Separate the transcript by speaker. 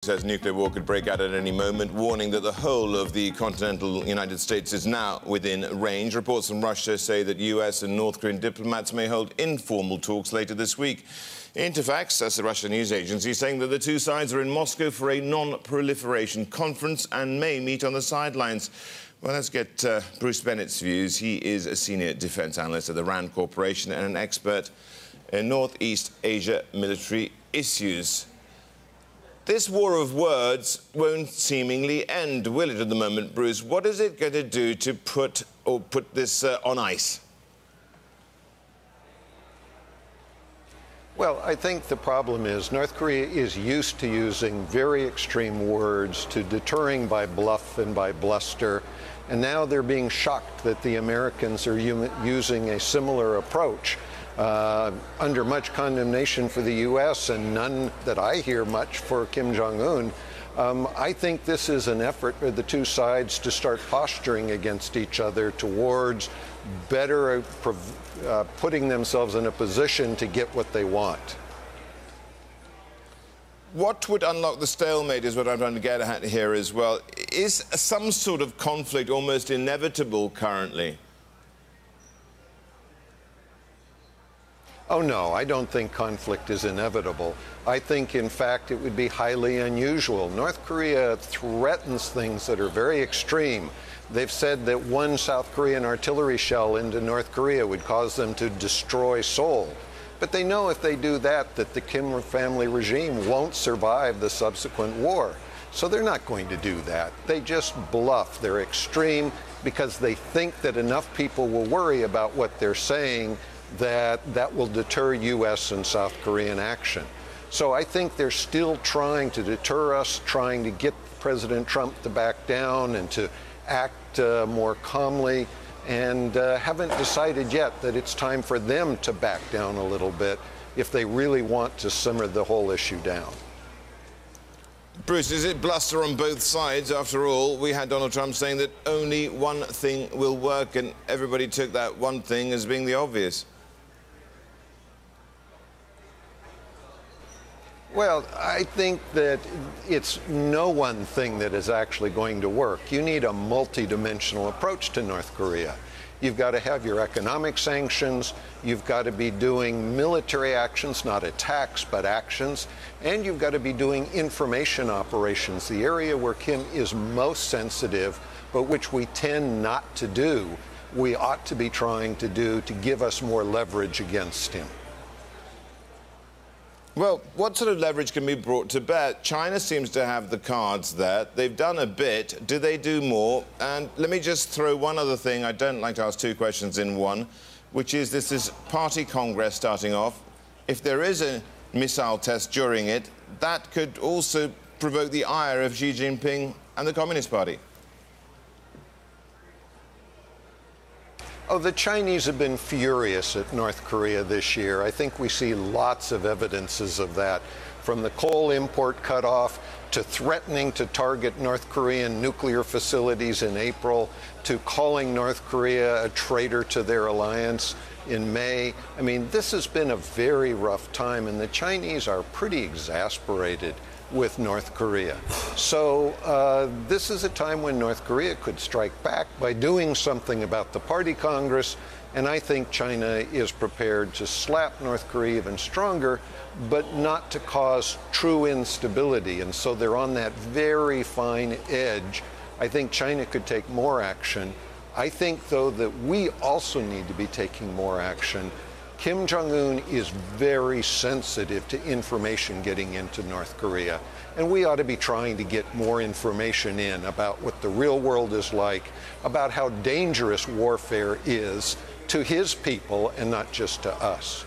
Speaker 1: Says nuclear war could break out at any moment, warning that the whole of the continental United States is now within range. Reports from Russia say that US and North Korean diplomats may hold informal talks later this week. Interfax, that's the Russian news agency, saying that the two sides are in Moscow for a non-proliferation conference and may meet on the sidelines. Well, let's get Bruce Bennett's views. He is a senior defence analyst at the RAND Corporation and an expert in Northeast Asia military issues. This war of words won't seemingly end, will it, at the moment, Bruce? What is it going to do to put this on ice?
Speaker 2: Well, I think the problem is North Korea is used to using very extreme words, to deterring by bluff and by bluster, and now they're being shocked that the Americans are using a similar approach. Under much condemnation for the U.S. and none that I hear much for Kim Jong-un, I think this is an effort for the two sides to start posturing against each other towards better putting themselves in a position to get what they want.
Speaker 1: What would unlock the stalemate is what I'm trying to get at here as well. Is some sort of conflict almost inevitable currently?
Speaker 2: Oh, no, I don't think conflict is inevitable. I think, in fact, it would be highly unusual. North Korea threatens things that are very extreme. They've said that one South Korean artillery shell into North Korea would cause them to destroy Seoul. But they know if they do that, that the Kim family regime won't survive the subsequent war. So they're not going to do that. They just bluff. They're extreme because they think that enough people will worry about what they're saying that will deter U.S. and South Korean action. So I think they're still trying to deter us, trying to get President Trump to back down and to act more calmly, and haven't decided yet that it's time for them to back down a little bit if they really want to simmer the whole issue down.
Speaker 1: Bruce, is it bluster on both sides? After all, we had Donald Trump saying that only one thing will work, and everybody took that one thing as being the obvious.
Speaker 2: Well, I think that it's no one thing that is actually going to work. You need a multidimensional approach to North Korea. You've got to have your economic sanctions, you've got to be doing military actions, not attacks, but actions, and you've got to be doing information operations, the area where Kim is most sensitive, but which we tend not to do. We ought to be trying to do to give us more leverage against him.
Speaker 1: Well, what sort of leverage can be brought to bear? China seems to have the cards there. They've done a bit. Do they do more? And let me just throw one other thing. I don't like to ask two questions in one, which is this is Party Congress starting off. If there is a missile test during it, that could also provoke the ire of Xi Jinping and the Communist Party.
Speaker 2: Oh, the Chinese have been furious at North Korea this year. I think we see lots of evidences of that, from the coal import cutoff to threatening to target North Korean nuclear facilities in April, to calling North Korea a traitor to their alliance in May. I mean, this has been a very rough time, and the Chinese are pretty exasperated with North Korea. So this is a time when North Korea could strike back by doing something about the Party Congress, and I think China is prepared to slap North Korea even stronger, but not to cause true instability. And so they're on that very fine edge. I think China could take more action. I think, though, that we also need to be taking more action. Kim Jong-un is very sensitive to information getting into North Korea, and we ought to be trying to get more information in about what the real world is like, about how dangerous warfare is to his people and not just to us.